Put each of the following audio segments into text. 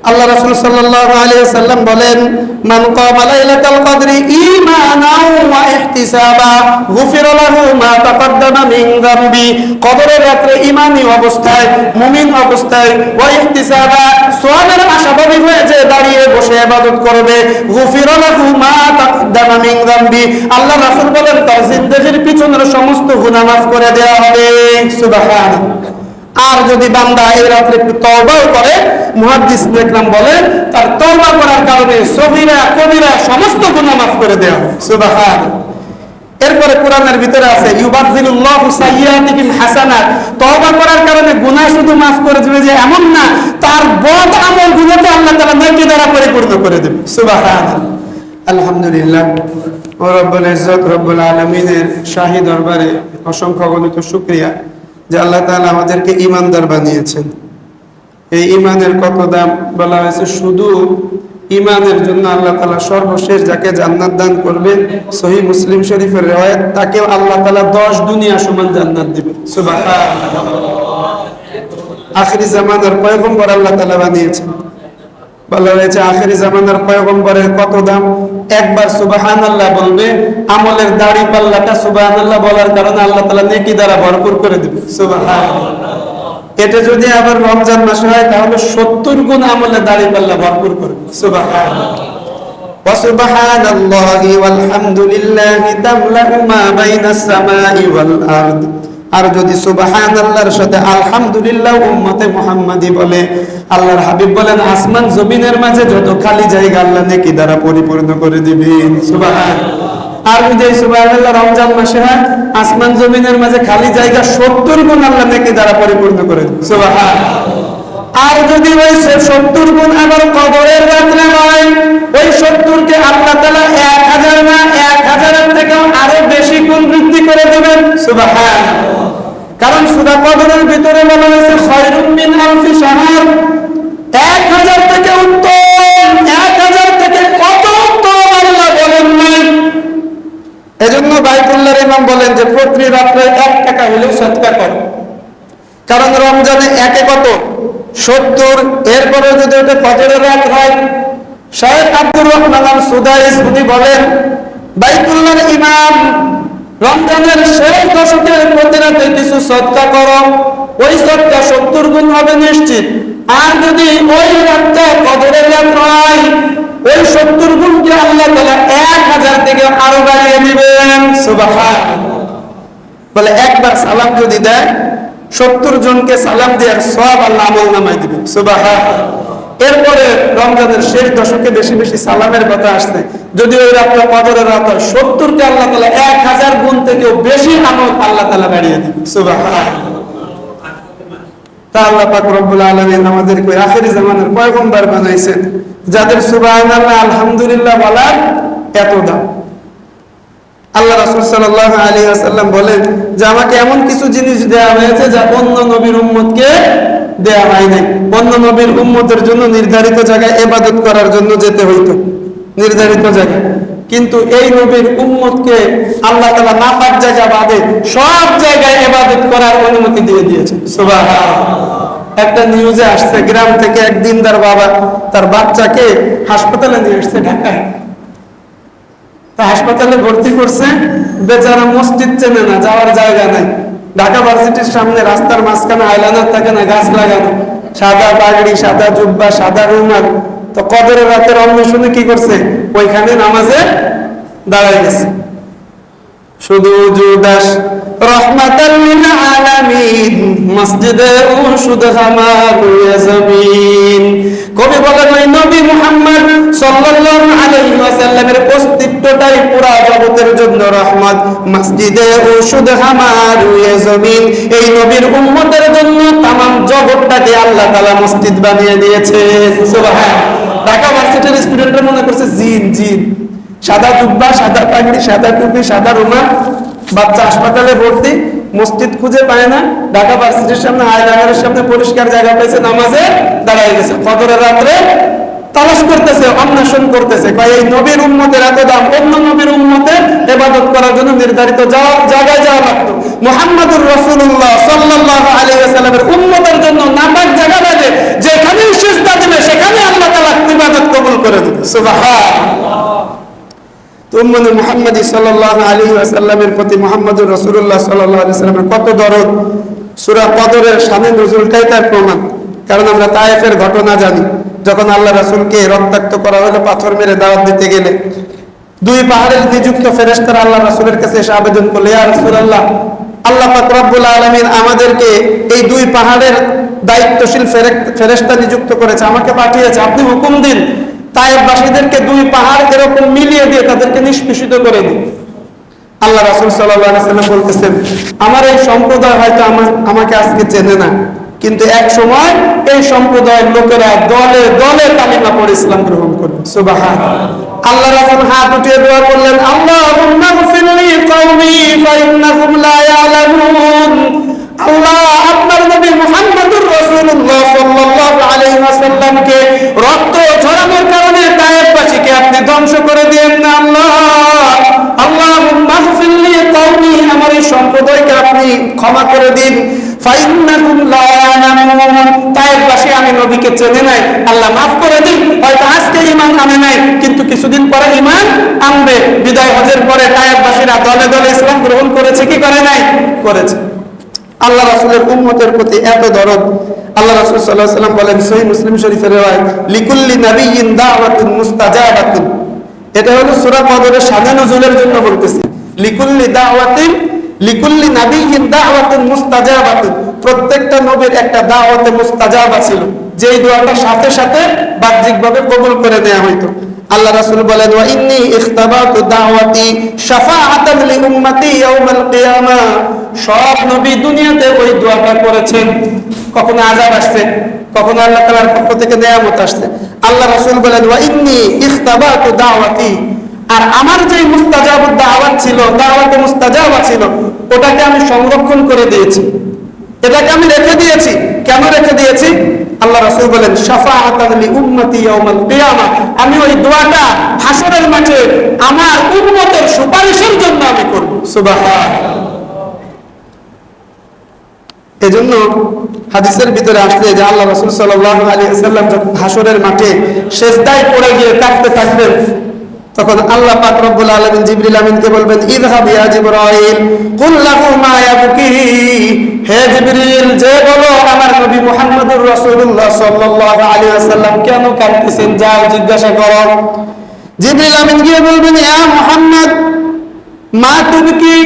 আল্লাহ রাসূল সাল্লাল্লাহু আলাইহি ওয়াসাল্লাম বলেন, মান কামা লাইলাতাল কদরি ঈমানাও ওয়া ইহতিসাবা গুফিরা লাহু মা তাকদ্দামা মিন যামবি। কদরের রাতে ঈমানী অবস্থায়, মুমিন অবস্থায়, ওয়া ইহতিসাবা সওয়াবের আশাবাদী হয়ে যে দাঁড়িয়ে বসে ইবাদত করবে, গুফিরা লাহু মা তাকদ্দামা মিন যামবি, আল্লাহ রাসূল বলেন তার জিন্দেগির পিছনের সমস্ত গুনাহ মাফ করে দেওয়া হবে। সুবহানাল্লাহ। আর যদি বান্দা এই রাতে একটু তওবাও করে, মুহাদ্দিস ইকরাম বলেন তার তওবা করার কারণে সগীরা কবিরা সমস্ত গুনাহ মাফ করে দেওয়া হবে। সুবহানাল্লাহ। এরপরে কোরআনের ভিতরে আছে ইউবাদদিলুল্লাহু সাইয়্যাতিহিম হাসানাত, তওবা করার কারণে গুনাহ শুধু মাফ করে দিবে যে এমন না, তার বদ আমলগুলোকে আল্লাহ তাআলা নেকি দ্বারা পরিপূর্ণ করে দেবে। সুবহানাল্লাহ। আলহামদুলিল্লাহ। রব্বুল ইজ্জত রব্বুল আলামিনের শাহী দরবারে অসংখ্য অগণিত শুকরিয়া যে আল্লাহ তাআলা আমাদেরকে ঈমানদার বানিয়েছেন। এই ঈমানের কত দাম বলা হয়েছে, শুধু ঈমানের জন্য আল্লাহ তাআলা সর্বশেষ যাকে জান্নাত দান করবেন, সহিহ মুসলিম শরীফের riwayat, তাকে আল্লাহ তাআলা 10 দুনিয়া সমান জান্নাত দিবেন। সুবহানাল্লাহ। আখিরি জামানার পয়গম্বর আল্লাহ তাআলা বানিয়েছেন। বলা হয়েছে আখিরি জামানার পয়গম্বরের কত দাম, একবার সুবহানাল্লাহ বলবে, আমলের দাড়ি পাল্লাটা সুবহানাল্লাহ বলার কারণে আল্লাহ তাআলা নেকি দ্বারা ভরপুর করে দিবে। সুবহানাল্লাহ। এটা যদি আবার রমজান মাসে হয় তাহলে 70 গুণ আমলের দাড়ি পাল্লা ভরপুর করবে। সুবহানাল্লাহ। ওয়া সুবহানাল্লাহি ওয়াল হামদুলিল্লাহি তামলাউ মা বাইনাস সামাই ওয়াল আরদ। আর যদি সুবহানাল্লাহর সাথে আলহামদুলিল্লাহ উম্মতে মুহাম্মাদি বলে, আল্লাহর হাবিব বলেন আসমান জমিনের মাঝে যত খালি জায়গা আল্লাহ নেকি দ্বারা পরিপূর্ণ করে দিবেন। সুবহানাল্লাহ। আর যদি সুবহানাল্লাহ রমজান মাসে হয়, আসমান জমিনের মাঝে খালি জায়গা 70 গুণ আল্লাহ নেকি দ্বারা পরিপূর্ণ করে দিবেন। সুবহানাল্লাহ। আর যদি ওই 70 গুণ আবার কবরের রাতে হয়, ওই 70 কে আল্লাহ তাআলা 1000 না 1000 এর থেকেও আরো বেশি গুণ বৃদ্ধি করে দিবেন। সুবহানাল্লাহ। কারণ সূরা কদরের ভিতরে বলা হয়েছে খায়রুম মিন আলফি শাহর, 1000 থেকে উত্তম, 1000 থেকে কত উত্তম আল্লাহ বলেন নাই। এজন্য বাইতুল্লাহর ইমাম বলেন যে প্রতি রাতে 1 টাকা হলেও সদকা করো, কারণ রমজানে একে কত 70, এরপরে যদি ওটা ফজরের রাত হয়। শায়েখ আব্দুর রহমান আল সুদাইস উনি বলেন বাইতুল্লাহর ইমাম রমজানের শেষ দশকের প্রতি রাতে কিছু সদকা করো, ওই সদকা 70 গুণ হবে নিশ্চিত। আর যদি ওই রাতটা কদরের রাত হয়, ওই 70 গুণকে আল্লাহ তাআলা 1000 থেকে আরো বাড়িয়ে দিবেন। সুবহানাল্লাহ। বলে একবার সালাম যদি দেয়, 70 জনকে সালাম দেওয়ার সওয়াব আল্লাহ আমল নামায় দিবেন। সুবহানাল্লাহ। এরপরে রমজানের শেষ দশকে বেশি বেশি সালামের কথা আসছে, যদি ওই রাতটা কদরের রাত হয়, 70 কে আল্লাহ তাআলা 1000 গুণ থেকেও বেশি আমল আল্লাহ তাআলা বাড়িয়ে দিবেন। সুবহানাল্লাহ। তা আল্লাহ পাক রব্বুল আলামিন আমাদেরকে আখিরি জামানার পয়গম্বর বানাইছেন, যাদের সুবহানাল্লাহ আলহামদুলিল্লাহ বলার এত দাম। আল্লাহ রাসূল সাল্লাল্লাহু আলাইহি ওয়াসাল্লাম বলেন যে আমাকে এমন কিছু জিনিস দেয়া হয়েছে যা অন্য নবীর উম্মতকে দেয়া হয় নাই। অন্য নবীর উম্মতের জন্য নির্ধারিত জায়গায় ইবাদত করার জন্য যেতে হইতো, নির্ধারিত জায়গায়, কিন্তু এই নবীর উম্মতকে আল্লাহ তাআলা নাপাক জায়গা বাদে সব জায়গায় ইবাদত করার অনুমতি দিয়ে দিয়েছেন। সুবহানাল্লাহ। একটা নিউজে আসছে, গ্রাম থেকে এক দিনদার বাবা তার বাচ্চাকে হাসপাতালে নিয়ে আসছে ঢাকায়। তা হাসপাতালে ভর্তি করছে, বেচারা মসজিদ চেনে না, যাওয়ার জায়গা নাই। ঢাকা ভার্সিটির সামনে রাস্তার মাঝখানে আইলানার থাকে না, গাছ লাগানো, সাদা পাগড়ি, সাদা জুব্বা, সাদা রুমাল। তো কদরের রাতের অন্বেষণে কি করছে, ওইখানে নামাজে দাঁড়ায় গেছে। শুধু উজুদাস রহমাতাল লিল আলামিন মসজিদে উশুদ হামারু জমিন। কবি বলেন ওই নবী মুহাম্মদ সাল্লাল্লাহু আলাইহি ওয়াসাল্লামের অস্তিত্বটাই পুরা জগতের জন্য রহমত। মসজিদে উশুদ হামারু জমিন, এই নবীর উম্মতের জন্য तमाम জগৎটাকে আল্লাহ তাআলা মসজিদ বানিয়ে দিয়েছে। সুবহানাল্লাহ। ঢাকা ভার্সিটির স্টুডেন্টরা মনে করছে জিন জিন, সাদা জুব্বা, সাদা পাগড়ি, সাদা টুপি, সাদা রুমাল, বাচ্চা হাসপাতালে ভর্তি, মসজিদ খুঁজে পায় না, ঢাকা ভার্সিটির সামনে আয়নাগারের সামনে পরিষ্কার জায়গা পেয়েছে, নামাজে দাঁড়ায় গেছে। কদরের রাত্রে তালাশ করতেছে, অন্বেষণ করতেছে, এই নবীর উম্মতের এত দাম, অন্য নবীর উম্মতের ইবাদত করার জন্য নির্ধারিত জায়গায় যাওয়া লাগতো। মুহাম্মদুর রাসূলুল্লাহ সাল্লাল্লাহু আলাইহি ওয়াসাল্লামের উম্মতের জন্য নাপাক জায়গা বাদে যেখানেই সিজদা দিবে সেখানে আল্লাহ করে দেবে। সুবহানাল্লাহ। তো উম্মতে মুহাম্মদ সাল্লাল্লাহু আলাইহি ওয়াসাল্লামের প্রতি মুহাম্মদুর রাসূলুল্লাহ সাল্লাল্লাহু আলাইহি ওয়াসাল্লামের কত দরদ, সূরা কদরের শানে নুজুলটাই তার প্রমাণ। কারণ আমরা তায়েফের ঘটনা জানি, যখন আল্লাহ রাসূলকে রক্তাক্ত করা হলো পাথর মেরে দাওয়াত দিতে গেলে, দুই পাহাড়ের নিযুক্ত ফেরেশতারা আল্লাহ রাসূলের কাছে এসে আবেদন করলো, ইয়া রাসূলুল্লাহ, আল্লাহ পাক রব্বুল আলামিন আমাদেরকে এই দুই পাহাড়ের দায়িত্বশীল ফেরেশতা নিযুক্ত করেছে, আমাকে পাঠিয়েছে, আপনি হুকুম দিন তায়েফবাসীদেরকে দুই পাহাড় এরকম মিলিয়ে দিয়ে তাদেরকে নিষ্পেষিত করে দিন। আল্লাহ রাসূল সাল্লাল্লাহু আলাইহি ওয়াসাল্লাম বলতেছেন, আমার এই সম্প্রদায় হয়তো আমাকে আজকে চেনে না, কিন্তু এক সময় এই সম্প্রদায়ের লোকেরা দলে দলে কালিমা পড়ে ইসলাম গ্রহণ করবে। সুবহানাল্লাহ। আল্লাহ রাসূল হাত উঠিয়ে দোয়া করলেন, আল্লাহুম্মা গফিরলি কওমি ফাইন্নাহুম লা ইয়ালামুন। আল্লাহ, আপনার নবী মুহাম্মদুর রাসূলুল্লাহ সাল্লাল্লাহু আলাইহি ওয়াসাল্লামকে রক্ত ঝরানোর কারণে তায়েফবাসীকে আপনি ধ্বংস করে দিয়েন না আল্লাহ। আল্লাহুম্মা গফিরলি কওমি, আমার এই সম্প্রদায়কে আপনি ক্ষমা করে দিন। ফাইন্নাহুম লা ইয়ালামুন, তায়েফবাসী আমি নবীকে চেনে নাই, আল্লাহ মাফ করে দিন। হয়তো আজকে ঈমান আনে নাই, কিন্তু কিছুদিন পরে ঈমান আনবে। বিদায় হজের পরে তায়েফবাসীরা দলে দলে ইসলাম গ্রহণ করেছে কি করে নাই? করেছে। আল্লাহ রাসূলের উম্মতের প্রতি এত দরদ। আল্লাহ রাসূল সাল্লাল্লাহু আলাইহি ওয়াসাল্লাম বলেন, সহিহ মুসলিম শরীফের রিওয়ায়াত, লিকুল্লি নাবিয়্যিন দাওয়াতুন মুস্তাজাবাতুন। এটা হলো সূরা কদরের শানে নুজুলের জন্য বলতেছি। লিকুল্লি নাবিয়্যিন দাওয়াতুন মুস্তাজাবাতুন, প্রত্যেকটা নবীর একটা দাওয়াতে মুস্তাজাবা ছিল, যেই দোয়াটা সাথে সাথে বাহ্যিকভাবে কবুল করে দেয়া হইতো। আল্লাহ রাসূল বলেন, ওয়া ইন্নী ইখতাবাতু দাওয়াতি শাফাআতান লি উম্মতি ইয়াউমাল কিয়ামা। সব নবী দুনিয়াতে ওই দোয়াটা করেছেন। কখনো আযাব আসছে, কখনো আল্লাহ তাআলার পক্ষ থেকে নিয়ামত আসছে। আল্লাহ রাসূল বলেন, ওয়া ইন্নী ইখতাবাতু দাওয়াতি, আর আমার যে মুস্তাজাবুদ দাওয়াত ছিল, দাওয়াতে মুস্তাজাবা ছিল, ওটাকে আমি সংরক্ষণ করে দিয়েছি, এটাকে আমি রেখে দিয়েছি। কেন রেখে দিয়েছি? আল্লাহ রাসূল বলেন, শাফাআতান লি উম্মতি ইয়াউমাল কিয়ামা, আমি ওই দোয়াটা হাসরের মাঠে আমার উম্মতের সুপারিশের জন্য আমি করব। সুবহানাল্লাহ। এজন্য হাদিসের ভিতরে আসছে যে আল্লাহ রাসূল সাল্লাল্লাহু আলাইহি ওয়াসাল্লাম যখন হাসরের মাঠে সিজদায় পড়ে গিয়ে কাঁদতে থাকবেন, তখন আল্লাহ পাক রব্বুল আলামিন জিবরিল আমিনকে বলবেন, ইযহাব ইয়া জিবরাইল কুল লাহু মা ইয়াবকি। হে জিবরিল, যে বলো আমার নবী মুহাম্মদুর রাসূলুল্লাহ সাল্লাল্লাহু আলাইহি ওয়াসাল্লাম কেন কাঁদতেছেন, যাও জিজ্ঞাসা করো। জিবরিল আমিন গিয়ে বলবেন, ইয়া মুহাম্মদ মা তুবকি।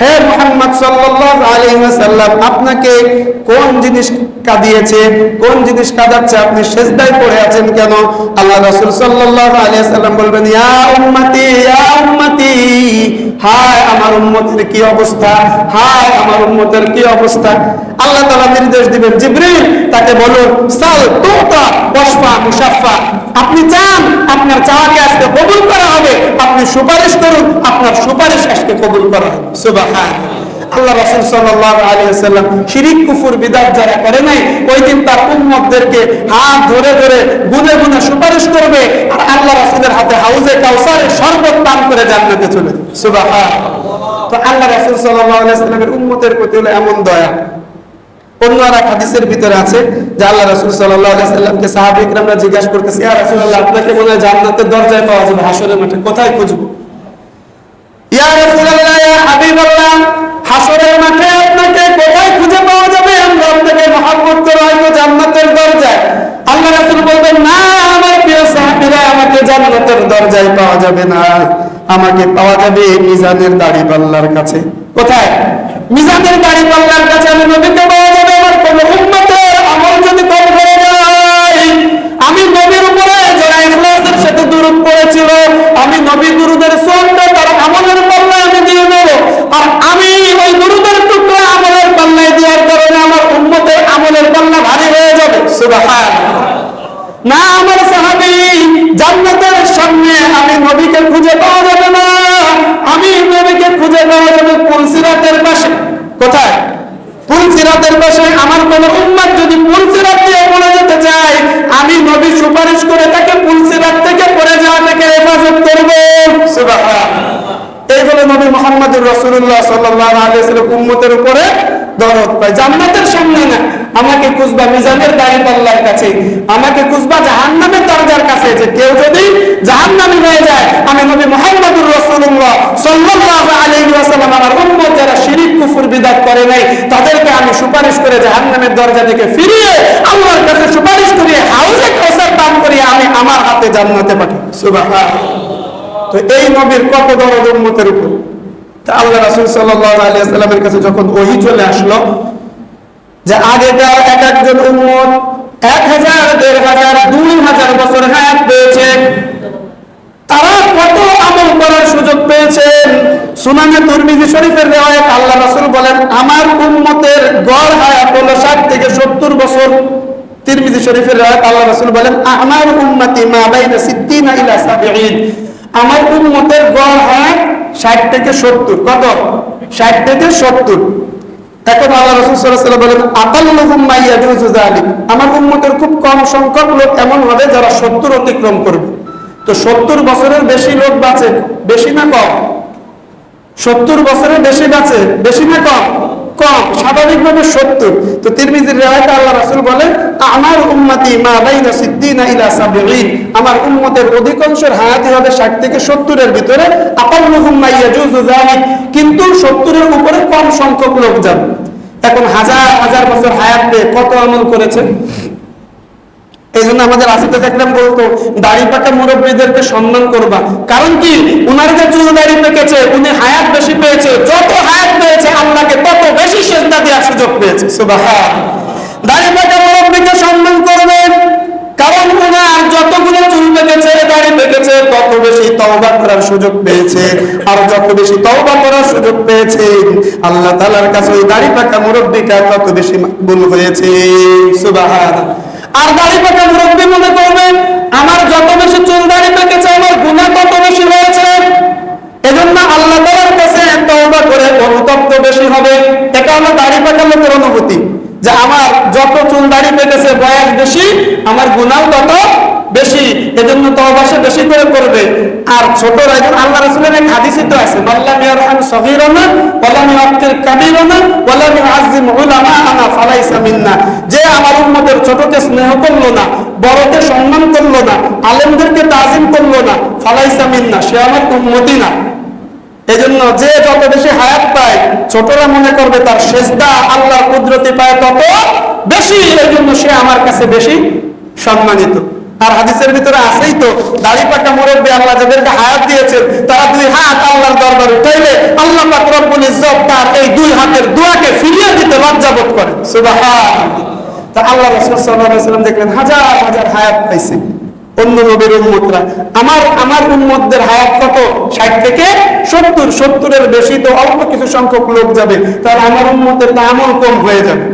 হে মুহাম্মদ সাল্লাল্লাহু আলাইহি ওয়াসাল্লাম, আপনাকে কোন জিনিস কাঁদিয়েছে, কোন জিনিস কাঁদাচ্ছে, আপনি সিজদায় পড়ে আছেন কেন? আল্লাহ রাসূল সাল্লাল্লাহু আলাইহি ওয়াসাল্লাম বলবেন, ইয়া উম্মতি, ইয়া উম্মতি, হায় আমার উম্মতের কি অবস্থা, হায় আমার উম্মতের কি অবস্থা। আল্লাহ তাআলা নির্দেশ দিবেন, জিবরিল তাকে বলুন, সাল তুতা ওয়াশফা মুশাফফা, আপনি চান আপনার চাওয়াকে আজকে কবুল করা হবে, আপনি সুপারিশ করুন, আপনার সুপারিশ আজকে কবুল করা হবে। সুবহানাল্লাহ। আল্লাহ রাসূল সাল্লাল্লাহু আলাইহি ওয়াসাল্লাম শিরক কুফর বিদআত যারা করে নাই, ওই দিন তার উম্মতদেরকে হাত ধরে ধরে গুনে গুনে সুপারিশ করবে, আর আল্লাহ রাসূলের হাতে হাউজে কাউসারের শরবত পান করে জান্নাতে চলে যাবে। সুবহানাল্লাহ। তো আল্লাহ রাসূল সাল্লাল্লাহু আলাইহি ওয়াসাল্লামের উম্মতের প্রতি হলো এমন দয়া। অন্য আর এক হাদিসের ভিতরে আছে যে আল্লাহ রাসূল সাল্লাল্লাহু আলাইহি ওয়াসাল্লামকে সাহাবা ইকরামরা জিজ্ঞাসা করতেছে, ইয়া রাসূলুল্লাহ, আপনাকে মনে হয় জান্নাতের দরজায় পাওয়া যাবে, হাসরের মাঠে কোথায় খুঁজবো? ইয়া রাসূলুল্লাহ, ইয়া হাবিবাল্লাহ, হাসরের মাঠে আপনাকে কোথায় খুঁজে পাওয়া যাবে? আমরা আপনাকে মহব্বত করা হয়তো জান্নাতের দরজায়। আল্লাহ রাসূল বলবেন, না আমার প্রিয় সাহাবীরা, আমাকে জান্নাতের দরজায় পাওয়া যাবে না, আমাকে পাওয়া যাবে মিজানের দাড়িপাল্লার কাছে। কোথায়? মিজানের দাড়িপাল্লার কাছে আমি নবীকে পাওয়া যাবে। আমার কোন উম্মতের আমল যদি কম হয়ে যায়, আমি নবীর উপরে যারা ইখলাসের সাথে দুরূদ পড়েছিল, আমি নবী দুরূদের সওয়াবটা তার আমলের পাল্লায় আমি দিয়ে দেব, আর আমি ওই দুরূদের টুকরা আমলের পাল্লায় দেওয়ার কারণে আমার উম্মতের আমলের পাল্লা ভারী হয়ে যাবে। সুবহানাল্লাহ। না আমার সাহাবী, জান্নাতের সামনে আমি নবীকে খুঁজে পাওয়া যাবে না, আমি নবীকে খুঁজে পাওয়া যাবে পুলসিরাতের পাশে। কোথায়? পুলসিরাতের পাশে। আমার কোন উম্মত যদি পুলসিরাত দিয়ে পড়ে যেতে চায়, আমি নবী সুপারিশ করে তাকে পুলসিরাত থেকে পড়ে যাওয়া থেকে হেফাজত করব। সুবহানাল্লাহ। এই হলো নবী মুহাম্মদুর রাসূলুল্লাহ সাল্লাল্লাহু আলাইহি ওয়াসাল্লাম উম্মতের উপরে দরদ পায়। জান্নাতের সামনে না, আমাকে খুঁজবা মিজানের দাড়িপাল্লার কাছে, আমাকে খুঁজবা জাহান্নামের দরজার কাছে, যে কেউ নবী মুহাম্মদুর রাসূলুল্লাহ সাল্লাল্লাহু আলাইহি ওয়াসাল্লাম আমার উম্মত যারা শিরক কুফর বিদআত করে নাই তাদেরকে আমি সুপারিশ করে জাহান্নামের দরজা থেকে ফিরিয়ে আল্লাহর কাছে সুপারিশ করে হাউজে কাউসার পান করিয়ে আমি আমার হাতে জান্নাতে পাঠাই। সুবহানাল্লাহ। তো এই নবীর কত দরদ উম্মতের উপর। তা আল্লাহ রাসূল সাল্লাল্লাহু আলাইহি ওয়াসাল্লামের কাছে যখন ওহী চলে আসলো যে আগেকার এক একজন উম্মত 1000, 1500, 2000 বছর হায়াত পেয়েছে, তারা কত আমল করার সুযোগ পেয়েছেন। সুনানে তিরমিজি শরীফের রিওয়ায়াত আল্লাহ রাসূল বলেন আমার উম্মতের গড় হায়াত হলো 60 থেকে 70 বছর। তিরমিজি শরীফের রিওয়ায়াত আল্লাহ রাসূল বলেন আমার উম্মতি মা বাইনা 60 ইলা 70, আমার উম্মতের গড় হায়াত 60 থেকে 70। কত? 60 থেকে 70। এখন আল্লাহ রাসূল সাল্লাল্লাহু আলাইহি ওয়াসাল্লাম বলেন আকাল্লুহুম মা ইয়াজুজু যালিক, আমার উম্মতের খুব কম সংখ্যক লোক এমন হবে যারা 70 অতিক্রম করবে। তো 70 বছরের বেশি লোক বাঁচে, বেশি না কম? 70 বছরের বেশি বাঁচে, বেশি না কম? কম, স্বাভাবিকভাবে 70। তো তিরমিজির রিওয়ায়াতে আল্লাহ রাসূল বলেন আমার উম্মতি মা বাইনা 60 ইলা 70, আমার উম্মতের অধিকাংশের হায়াতই হবে 60 থেকে 70 এর ভিতরে। আকাল্লুহুম মা ইয়াজুজু যালিক, কিন্তু 70 এর উপরে কম সংখ্যক লোক যাবে। এখন হাজার হাজার বছর হায়াত পেয়ে কত আমল করেছে। এই জন্য আমাদের আসতে দেখলাম বলতো দাড়ি পাকা মুরব্বীদেরকে সম্মান করবা, কারণ কি উনার যে চুল দাড়ি পেকেছে উনি হায়াত বেশি পেয়েছে, যত হায়াত পেয়েছে আল্লাহকে তত বেশি সিজদা দেওয়ার সুযোগ পেয়েছে। সুবহানাল্লাহ। দাড়ি পাকা মুরব্বীকে সম্মান করবেন, কারণ উনার যতগুলো চুল পেকেছে দাড়ি পেকেছে তত বেশি তওবা করার সুযোগ পেয়েছে, আর যত বেশি তওবা করার সুযোগ পেয়েছে আল্লাহ তাআলার কাছে ওই দাড়ি পাকা মুরব্বীটা তত বেশি মকবুল হয়েছে। সুবহানাল্লাহ। আর দাড়ি পাকা মুরব্বী মনে করবেন আমার যত বেশি চুল দাড়ি পেকেছে আমার গুনাহ তত বেশি হয়েছে, এজন্য আল্লাহ তাআলার কাছে তওবা করে অনুতপ্ত বেশি হবে। এটা হলো দাড়ি পাকা লোকের অনুভূতি যে আমার যত চুল দাড়ি পেকেছে বয়স বেশি আমার গুনাহ তত বেশি, এজন্য তওবা সে বেশি করে করবে। আর ছোটরা, আল্লাহ রাসূলের এক হাদিসে তো আছে মাল্লাম ইয়ারহাম সগীরানা ওয়ালাম ইউআক্কির কাবীরানা ওয়ালাম ইউআযযিম উলামাআনা ফালাইসা মিন্না, যে আমার উম্মতের ছোটকে স্নেহ করলো না, বড়কে সম্মান করলো না, আলেমদেরকে তাজিম করলো না, ফালাইসা মিন্না, সে আমার উম্মতি না। এজন্য যে যত বেশি হায়াত পায় ছোটরা মনে করবে তার সিজদা আল্লাহর কুদরতি পায় তত বেশি, এজন্য সে আমার কাছে বেশি সম্মানিত। আর হাদিসের ভিতরে আছেই তো দাড়ি পাকা মুরব্বী আল্লাহ যাদেরকে হায়াত দিয়েছেন তারা 2 হাত আল্লাহর দরবারে উঠাইলে আল্লাহ পাক রব্বুল ইজ্জত তার এই 2 হাতের দোয়াকে ফিরিয়ে দিতে লজ্জা বোধ করে। সুবহানাল্লাহ। তা আল্লাহ রাসূল সাল্লাল্লাহু আলাইহি ওয়াসাল্লাম দেখলেন হাজার হাজার হায়াত পাইছে অন্য নবীর উম্মতরা, আমার উম্মতদের হায়াত কত? 60 থেকে 70। 70 এর বেশি তো অল্প কিছু সংখ্যক লোক যাবে, তাহলে আমার উম্মতের আমল কম হয়ে যাবে।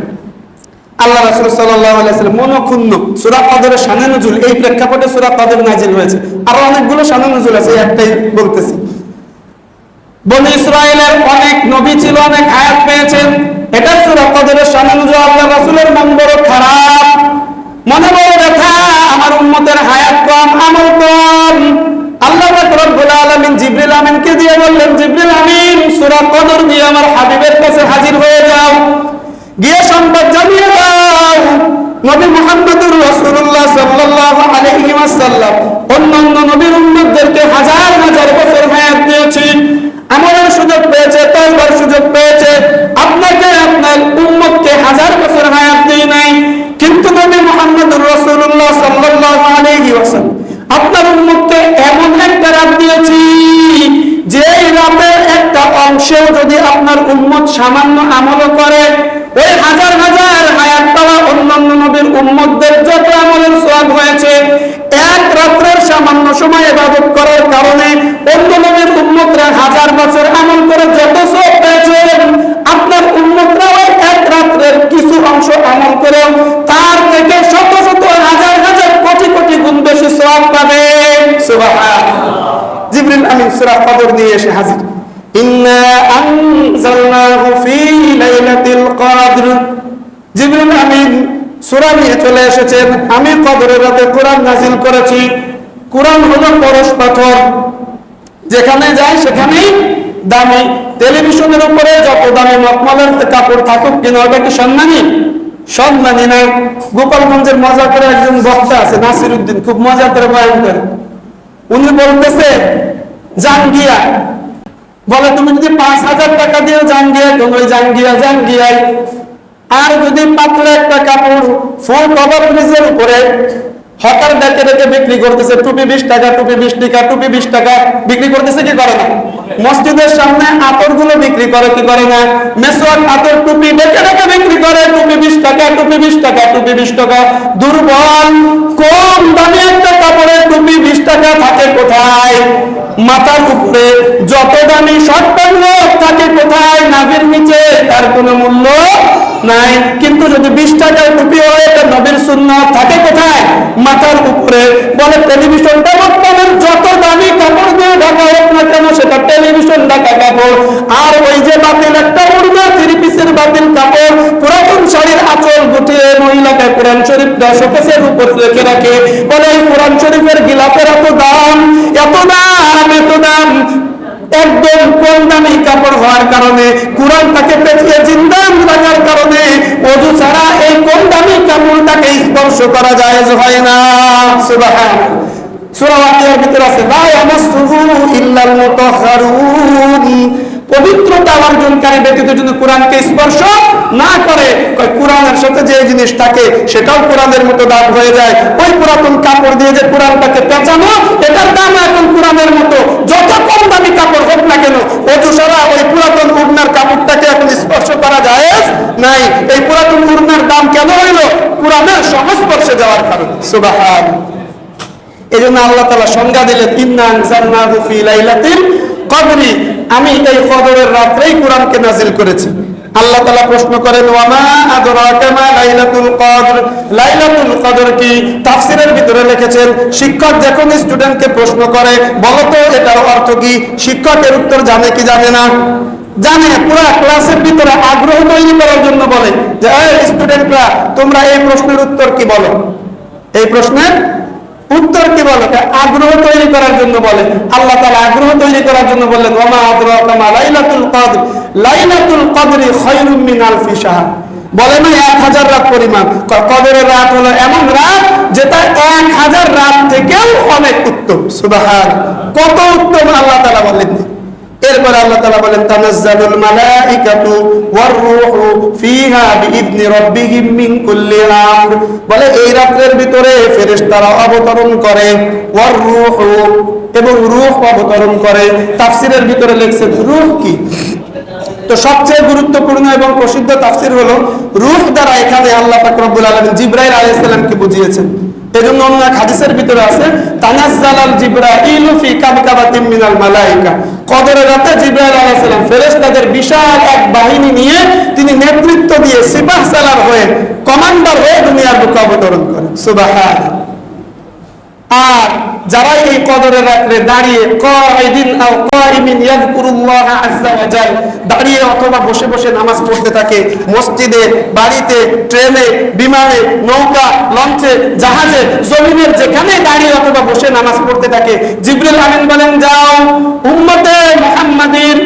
আল্লাহ রাসূল সাল্লাল্লাহু আলাইহি ওয়াসাল্লাম মনক্ষুণ্ণ সূরা কদরের শানে নুজুল, এই প্রেক্ষাপটে সূরা কদর নাজিল হয়েছে। আরো অনেকগুলো শানে নুজুল আছে, একটাই বলতেছি। বনী ইসরাইলের অনেক নবী ছিল, অনেক হায়াত পেয়েছেন, এটা সূরা কদরের শানে নুজুল। আল্লাহ রাসূলের মন বড় খারাপ, মনে বড় ব্যথা, আমার উম্মতের হায়াত কম, আমল কম। আল্লাহ পাক রব্বুল আলামিন জিবরিল আমিনকে দিয়ে বললেন জিবরিল আমিন সূরা কদর দিয়ে আমার হাবিবের কাছে হাজির হয়ে যাও, গিয়ে সংবাদ জানিয়ে দাও নবী মুহাম্মদুর রাসূলুল্লাহ সাল্লাল্লাহু আলাইহি ওয়াসাল্লাম অন্যান্য নবীর উম্মতদেরকে হাজার হাজার বছর হায়াত দিয়েছি, আমলের সুযোগ পেয়েছে, তওবার সুযোগ পেয়েছে। আপনাকে আপনার উম্মতকে হাজার বছর হায়াত দেই নাই, কিন্তু নবী মুহাম্মদুর রাসূলুল্লাহ সাল্লাল্লাহু আলাইহি ওয়াসাল্লাম আপনার উম্মতকে এমন একটা রাত দিয়েছি যে এই রাতের একটা অংশেও যদি আপনার উম্মত সামান্য আমল করে ওই হাজার হাজার হায়াত পাওয়া অন্যান্য নবীর উম্মতদের যত আমলের সওয়াব হয়েছে এক রাতের সামান্য সময় ইবাদত করার কারণে অন্য নবীর উম্মতরা হাজার বছর আমল করে যত সওয়াব পেয়েছে আপনার উম্মতরা ওই এক রাতের কিছু অংশ আমল করে তার থেকে শত শত হাজার হাজার কোটি কোটি গুণ বেশি সওয়াব পাবে। সুবহানাল্লাহ। জিবরিল আমিন সূরা কদর নিয়ে এসে হাজির। ইন্না আনজালনাহু ফি লাইলাতিল কদর, জিবরিল আমিন সূরা নিয়ে চলে এসেছেন, আমি কদরের রাতে কোরআন নাযিল করেছি। কোরআন হলো পরশ পাথর, যেখানে যায় সেখানেই দামি। টেলিভিশনের উপরে যত দামি মখমলের কাপড় থাকুক কিনা ওটা কি সম্মানী? সম্মানী না। গোপালগঞ্জের মজা করে একজন বক্তা আছে নাসির উদ্দিন, খুব মজা করে বয়ান করে। উনি বলতেছে জাঙ্গিয়া বলে, তুমি যদি 5,000 টাকা দিয়ে জাঙ্গিয়া তুমি জাঙ্গিয়ায়, আর যদি পাতলা একটা কাপড় ফুল কভার ব্রিজের উপরে হকার ডেকে ডেকে বিক্রি করতেছে, টুপি 20 টাকা, টুপি 20 টাকা, টুপি 20 টাকা বিক্রি করতেছে, কি করে না? মসজিদের সামনে আতরগুলো বিক্রি করে, কি করে না? মেসওয়াক, আতর, টুপি ডেকে ডেকে বিক্রি করে, টুপি 20 টাকা, টুপি 20 টাকা, টুপি 20 টাকা। দুর্বল কম দামি একটা কাপড়ের টুপি 20 টাকা থাকে কোথায়? মাথার উপরে। যত দামি শর্ট প্যান্ট থাকে কোথায়? নাভির নিচে, তার কোনো মূল্য নাই। কিন্তু যদি 20 টাকার টুপি হয়, এটা নবীর সুন্নাত, থাকে কোথায়? মাথার উপরে। বলে টেলিভিশনটা বর্তমানে যত দামি কাপড় দিয়ে ঢাকা হোক না কেন, সেটা টেলিভিশন ঢাকা কাপড়। আর ওই যে বাতিল একটা উড়না 3 পিসের বাতিল কাপড়, পুরাতন শাড়ির আঁচল গুটিয়ে মহিলাকে কোরআন শরীফটা শোকেসের উপর রেখে রাখে। বলে এই কোরআন শরীফের গিলাফের এত দাম, এত দাম, এত দাম। একদম কম দামি কাপড় হওয়ার কারণে, কোরআনটাকে পেঁচিয়ে জিন্দান রাখার কারণে ওযু ছাড়া এই কম দামি কাপড়টাকে স্পর্শ করা জায়েজ হয় না। সুবহানাল্লাহ। সূরা ওয়াকিয়ার ভিতরে আছে, লা ইয়ামাসসুহু ইল্লাল মুতাহহারুন, পবিত্রতা অর্জনকারী ব্যতীত যদি কোরআনকে স্পর্শ না করে, কোরআনের সাথে যে জিনিস থাকে সেটাও কোরআনের মতো দাম হয়ে যায়। ওই পুরাতন কাপড় দিয়ে যে কোরআনটাকে পেঁচানো, এটার দাম এখন কোরআনের মতো। যত কম দামি কাপড় হোক না কেন, ওযু ছাড়া ওই পুরাতন উড়নার কাপড়টাকে এখন স্পর্শ করা জায়েজ নাই। এই পুরাতন উড়নার দাম কেন হইল? কোরআনের সংস্পর্শে যাওয়ার কারণে। সুবহানাল্লাহ। এজন্য আল্লাহ তাআলা সংজ্ঞা দিলেন, ইন্না আনজালনাহু ফি লাইলাতিল কদরি, আমি এই কদরের রাতেই কোরআনকে নাজিল করেছি। আল্লাহ তাআলা প্রশ্ন করেন, ওয়ামা আদরাকা মা লাইলাতুল কদর, লাইলাতুল কদর কি? তাফসীরের ভিতরে লিখেছেন, শিক্ষক যখন স্টুডেন্টকে প্রশ্ন করে, বলো তো এটার অর্থ কি, শিক্ষকের উত্তর জানে কি জানে না? জানে। পুরো ক্লাসের ভিতরে আগ্রহ তৈরি করার জন্য বলে যে, এই স্টুডেন্টরা, তোমরা এই প্রশ্নের উত্তর কি বলো, এই প্রশ্নের উত্তর কি বলো, আগ্রহ তৈরি করার জন্য বলে। আল্লাহ তাআলা আগ্রহ তৈরি করার জন্য বললেন, ওয়ামা আদরাকা মা লাইলাতুল কদর, লাইলাতুল কদরি খায়রুম মিন আলফি শাহর। বলে না 1000 রাত পরিমাণ। কদরের রাত হলো এমন রাত যেটা 1000 রাত থেকেও অনেক উত্তম। সুবহানাল্লাহ। কত উত্তম আল্লাহ তাআলা বলেন। এরপর আল্লাহ তাআলা বলেন, তানাজ্জালুল মালাইকাতু ওয়ার রূহু ফিহা বিইذনি রাব্বিহিম মিন কুল্লি আমর। বলে এই রাতের ভিতরে ফেরেশতারা অবতরণ করে, ওয়ার রূহু, এবং রূহ অবতরণ করে। তাফসীরের ভিতরে লিখছে রূহ কি? তো সবচেয়ে গুরুত্বপূর্ণ এবং প্রসিদ্ধ তাফসীর হলো, রূহ দ্বারা এখানে আল্লাহ পাক রব্বুল আলামিন জিবরাইল আলাইহিস সালামকে বুঝিয়েছেন। এজন্য অন্য এক হাদিসের ভিতরে আছে, তানাজ্জালাল জিবরাইলু ফি কাবকাবাতিন মিনাল মালাইকা। কদরের রাতে জিবরাইল আলাইহিস সালাম ফেরেশতাদের বিশাল এক বাহিনী নিয়ে তিনি নেতৃত্ব দিয়ে সিপাহ সালার হয়ে, কমান্ডার হয়ে দুনিয়ার বুকে অবতরণ করেন। সুবহানাল্লাহ। আর যারা এই কদরের রাতে দাঁড়িয়ে, কাঈদিন আও কাঈমিন ইয়াযকুরুল্লাহ আযজা ওয়া জাল, দাঁড়িয়ে অথবা বসে বসে নামাজ পড়তে থাকে, মসজিদে, বাড়িতে, ট্রেনে, বিমানে, নৌকা, লঞ্চে, জাহাজে, জমিনের যেখানে দাঁড়িয়ে অথবা বসে নামাজ পড়তে থাকে, জিবরিল আমিন বলেন, যাও উম্মতে মুহাম্মাদীর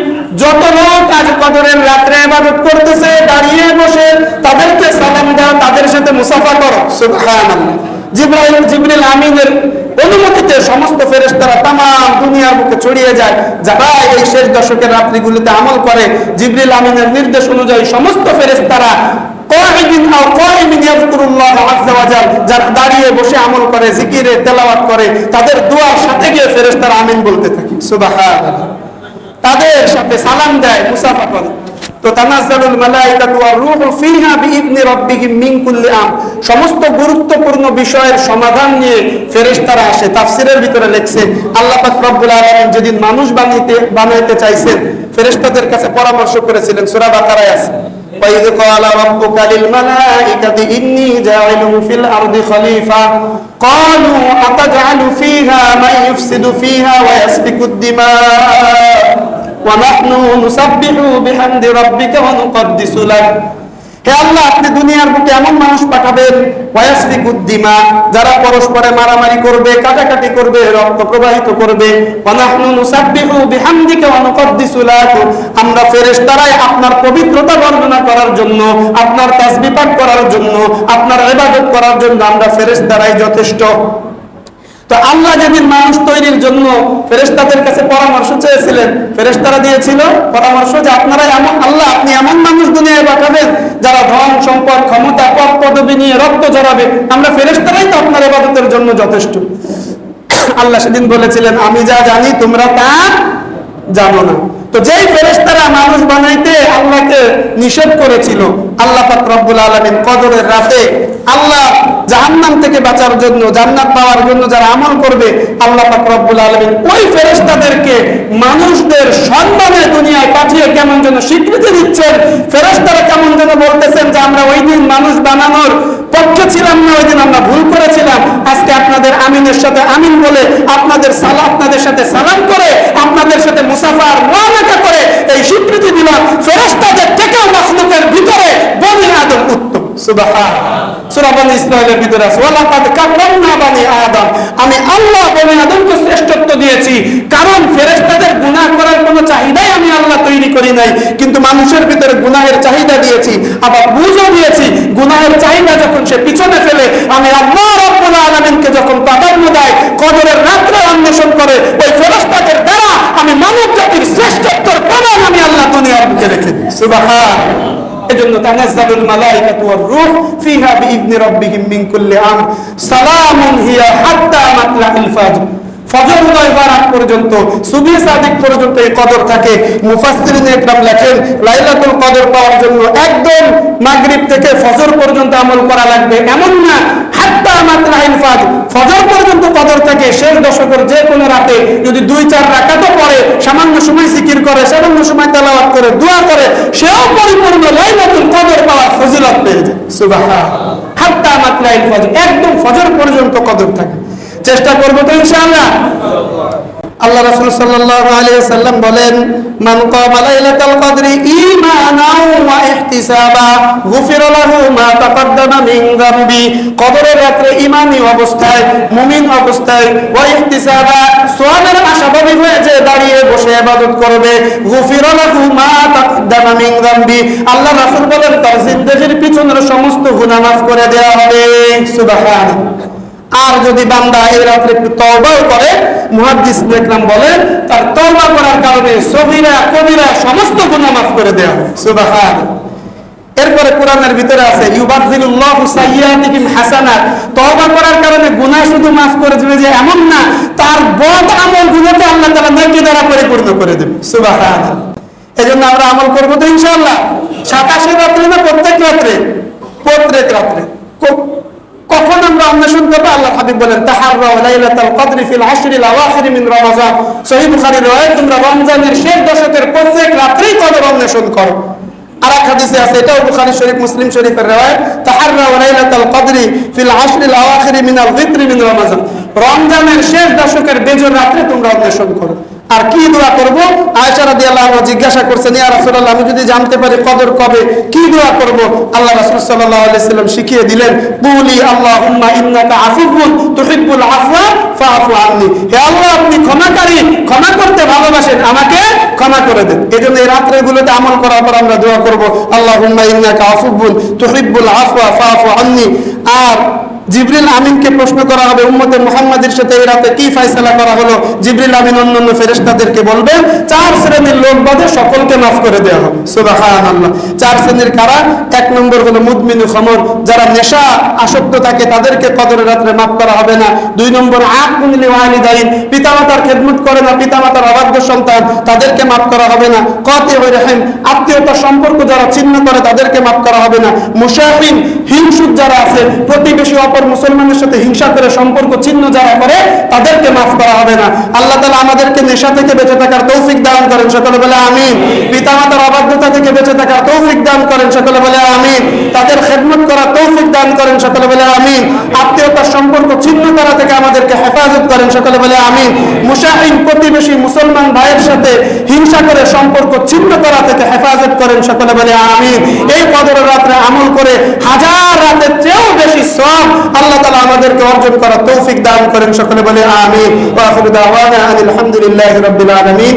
যত লোক আজ কদরের রাতে ইবাদত করতেছে দাঁড়িয়ে বসে, তাদেরকে সালাম দাও, তাদের সাথে মুসাফা করো। সুবহানাল্লাহ। জিবরিল আমিনের অনুমতিতে সমস্ত ফেরেশতারা তামাম দুনিয়ার বুকে ছড়িয়ে যায়। যারা এই শেষ দশকের রাত্রিগুলিতে আমল করে, জিবরিল আমিনের নির্দেশ অনুযায়ী সমস্ত ফেরেশতারা কাঈদিন আও কাঈমিন ইয়াযকুরুল্লাহ আযজা ওয়া জাল, যারা দাঁড়িয়ে বসে আমল করে, জিকিরে তেলাওয়াত করে, তাদের দুয়ার সাথে গিয়ে ফেরেশতারা আমিন বলতে থাকে। সুবহানাল্লাহ। তাদের সাথে সালাম দেয়, মুসাফা করে। তো তানাজ্জালুল মালাইকাতু ওয়ার রূহু ফিহা বিইذনি রাব্বিহিম মিন কুল্লি আমর, সমস্ত গুরুত্বপূর্ণ বিষয়ের সমাধান নিয়ে ফেরেশতারা আসে। তাফসীরের ভিতরে লেখছে, আল্লাহ পাক রব্বুল আলামিন যেদিন মানুষ বানাইতে চাইছেন, ফেরেশতাদের কাছে পরামর্শ করেছিলেন। সূরা বাকারায় আছে, وَإِذْ قَالَ رَبُّكَ لِلْمَلَائِكَةِ إِنِّي جَاعِلٌ فِي الْأَرْضِ خَلِيفَةً قَالُوا أَتَجْعَلُ فِيهَا مَن يُفْسِدُ فِيهَا وَيَسْفِكُ الدِّمَاءَ وَنَحْنُ نُسَبِّحُ بِحَمْدِ رَبِّكَ وَنُقَدِّسُ لَكَ। হে আল্লাহ, আপনি দুনিয়ার বুকে এমন মানুষ পাঠাবেন, ওয়াসফিকুদ দিমা, যারা পরস্পরে মারামারি করবে, কাটাকাটি করবে, রক্ত প্রবাহিত করবে। ওয়ানাহনু নুসাব্বিহু বিহামদিকা ওয়া নুকদ্দিসু লাক, আমরা ফেরেশতারাই আপনার পবিত্রতা বর্ণনা করার জন্য, আপনার তাসবিহ পাঠ করার জন্য, আপনার ইবাদত করার জন্য আমরা ফেরেশতারাই যথেষ্ট। তো আল্লাহ যেদিন মানুষ তৈরির জন্য ফেরেশতাদের কাছে পরামর্শ চেয়েছিলেন, ফেরেশতারা দিয়েছিল পরামর্শ যে আপনারা এমন আল্লাহ, আপনি এমন মানুষ দুনিয়ায় পাঠাবেন যারা ধন সম্পদ ক্ষমতা পদ পদবি নিয়ে রক্ত ঝরাবে, আমরা ফেরেশতারাই তো আপনার ইবাদতের জন্য যথেষ্ট। আল্লাহ সেদিন বলেছিলেন আমি যা জানি তোমরা তা জানো না। তো যেই ফেরেশতারা মানুষ বানাইতে আল্লাহকে নিষেধ করেছিল, আল্লাহ পাক রব্বুল আলামিন কদরের রাতে আল্লাহ জাহান্নাম থেকে বাঁচার জন্য, জান্নাত পাওয়ার জন্য যারা আমল করবে, আল্লাহ পাক রব্বুল আলামিন ওই ফেরেশতাদেরকে মানুষদের সম্মানে দুনিয়ায় পাঠিয়ে কেমন যেন স্বীকৃতি দিচ্ছেন। ফেরেশতারা কেমন যেন বলতেছেন যে আমরা ওই দিন মানুষ বানানোর পক্ষে ছিলাম না, ওই দিন আমরা ভুল করেছিলাম, আজকে আপনাদের আমিনের সাথে আমিন বলে, আপনাদের সাথে সালাম করে, আপনাদের সাথে মুসাফার মুআমালা করে এই স্বীকৃতি দিলাম ফেরেশতাদের থেকেও মাখলুকের ভিতরে বনি আদম উত্তম। সুবহানাল্লাহ। সূরা বনী ইসরাঈলের ভিতরে আছে ওয়ালাকাদ কাররামনা বনি আদম, আমি আল্লাহ বনি আদমকে শ্রেষ্ঠত্ব দিয়েছি, কারণ ফেরেশতাদের গুনাহ করার কোনো চাহিদাই আমি আল্লাহ তৈরি করি নাই, কিন্তু মানুষের ভিতরে গুনাহের চাহিদা দিয়েছি, আবার বুঝও দিয়েছি। গুনাহের চাহিদা যখন সে পিছনে ফেলে, আমি আল্লাহ রাব্বুল আলামিনকে যখন প্রাধান্য দেয়, কদরের রাত্রে অন্বেষণ করে, ওই ফেরেশতাদের দ্বারা আমি মানব জাতির শ্রেষ্ঠত্বের প্রমাণ আমি আল্লাহ দুনিয়ার বুকে রেখে দিই। সুবহানাল্লাহ। এজন্য তানাজ্জালুল মালাইকাতু ওয়ার রূহ ফিহা বিইذن রাব্বিহিম মিন কুল্লি আমর সালামুন হিয়া হাত্তা মাতলাইল ফাজর। ফজর উদয় হওয়ার আগ পর্যন্ত, সুবহি সাদিক পর্যন্ত এই কদর থাকে। মুফাসসিরিনে ইকরাম লেখেন লাইলাতুল কদর পাওয়ার জন্য একদম মাগরিব থেকে ফজর পর্যন্ত আমল করা লাগবে এমন না, হাত্তা মাতলাইল ফাজর, ফজর পর্যন্ত কদর থাকে। শেষ দশকের যে কোনো রাতে যদি 2-4 রাকাতও পড়ে, সামান্য সময় জিকির করে, সামান্য সময় তেলাওয়াত করে, দোয়া করে, সেও পরিপূর্ণ লাইলাতুল কদর পাওয়ার ফজিলত পেয়ে যায়। সুবহানাল্লাহ। হাত্তা মাতলাইল ফাজর, একদম ফজর পর্যন্ত কদর থাকে। চেষ্টা করবো তো ইনশাআল্লাহ। আল্লাহ রাসূল সাল্লাল্লাহু আলাইহি ওয়াসাল্লাম বলেন মান কামা লাইলাতাল কদরি ঈমানাও ওয়া ইহতিসাবা গুফিরা লাহু মা তাকদ্দামা মিন যামবি। কদরের রাতে ঈমানী অবস্থায়, মুমিন অবস্থায়, ওয়া ইহতিসাবা সওয়াবের আশাবাদী হয়ে যে দাঁড়িয়ে বসে ইবাদত করবে, গুফিরা লাহু মা তাকদ্দামা মিন যামবি, আল্লাহ রাসূল বলেন তার জিন্দেগির পিছনের সমস্ত গুনাহ মাফ করে দেওয়া হবে। সুবহানাল্লাহ। আর যদি বান্দা এই রাত্রে একটু তওবাও করে, মুহাদ্দিস ইকরাম বলেন তার তওবা করার কারণে সগীরা কবিরা সমস্ত গুনাহ মাফ করে দেওয়া হবে। সুবহানাল্লাহ। এরপরে কোরআনের ভিতরে আছে ইউবাদদিলুল্লাহু সাইয়্যাতিহিম হাসানাত, তওবা করার কারণে গুনাহ শুধু মাফ করে দিবে যে এমন না, তার বদ আমলগুলোকে আল্লাহ তাআলা নেকি দ্বারা পরিপূর্ণ করে দেবে। সুবহানাল্লাহ। এজন্য আমরা আমল করব তো ইনশাআল্লাহ। 27 রাত্রে না প্রত্যেক রাত্রে? প্রত্যেক রাত্রে। কখন আমরা অন্বেষণ করব? আল্লাহ হাবিব বলেন তাহাররাউ লাইলাতাল কদরি ফিল আশরিল আওয়াখির মিন রমাজান। সহিহ বুখারীর riwayat, তোমরা রমজানের শেষ দশকের প্রত্যেক রাত্রেই কদর অন্বেষণ করো। আরেক হাদিসে আছে, এটাও বুখারী শরীফ মুসলিম শরীফের riwayat, তাহাররাউ লাইলাতাল কদরি ফিল আশরিল আওয়াখির মিনাল ফিত্রি মিন রমাজান। রমজানের শেষ দশকের বেজর রাতে তোমরা অন্বেষণ করো। আর কি দোয়া করব? আয়েশা রাদিয়াল্লাহু আনহা জিজ্ঞাসা করছেন ইয়া রাসূলুল্লাহ, আমি যদি জানতে পারি কদর কবে, কি দোয়া করব? আল্লাহ রাসূল সাল্লাল্লাহু আলাইহি সাল্লাম শিখিয়ে দিলেন কুলি আল্লাহুম্মা ইন্নাকা আফুউন তুহিব্বুল আফওয়া ফাআফু আন্নি। হে আল্লাহ, আপনি ক্ষমাকারী, ক্ষমা করতে ভালোবাসেন, আমাকে ক্ষমা করে দেন। এজন্য এই রাত্রিগুলোতে আমল করার পর আমরা দোয়া করব আল্লাহুম্মা ইন্নাকা আফুউন তুহিব্বুল আফওয়া ফাআফু আন্নি। আর জিবরিল আমিনকে প্রশ্ন করা হবে উম্মতে মুহাম্মাদের সাথে এই রাতে কি ফয়সালা করা হলো। জিবরিল আমিন অন্যান্য ফেরেশতাদেরকে বলবেন 4 শ্রেণীর লোক বাদে সকলকে মাফ করে দেওয়া হবে। সুবহানাল্লাহ। 4 শ্রেণীর কারা? 1 নম্বর হলো মুদমিনু খমর, যারা নেশা আসক্ত থাকে তাদেরকে কদরের রাতে মাফ করা হবে না। 2 নম্বর আকুন লিওয়ালিদাইন, পিতামাতার খেদমত করে না, পিতামাতার অবাধ্য সন্তান, তাদেরকে মাফ করা হবে না। কাতিউর রহিম, আত্মীয়তার সম্পর্ক যারা ছিন্ন করে তাদেরকে মাফ করা হবে না। মুশাহিন, হিংসুক যারা আছে, প্রতিবেশী মুসলমানের সাথে হিংসা করে সম্পর্ক ছিন্ন যারা করে তাদেরকে মাফ করা হবে না। আল্লাহ তাআলা আমাদেরকে নেশা থেকে বেঁচে থাকার তৌফিক দান করেন, সকলে বলে আমিন। পিতামাতার অবাধ্যতা থেকে বেঁচে থাকার তৌফিক দান করেন, সকলে বলে আমিন। তাদের খেদমত করার তৌফিক দান করেন, সকলে বলে আমিন। আত্মীয়তার সম্পর্ক ছিন্ন করা থেকে আমাদেরকে হেফাজত করেন, সকলে বলে আমিন। মুশাহিন, প্রতিবেশী মুসলমান ভাইয়ের সাথে হিংসা করে সম্পর্ক ছিন্ন করা থেকে হেফাজত করেন, সকলে বলে আমিন। এই কদরের রাতে আমল করে 1000 রাতের চেয়েও বেশি সওয়াব আল্লাহ তাআলা আমাদেরকে অর্জন করার তৌফিক দান করেন, সকলে বলে আমিন। ওয়া আখিরু দাওয়ানা আলহামদুলিল্লাহি রাব্বিল আলামিন।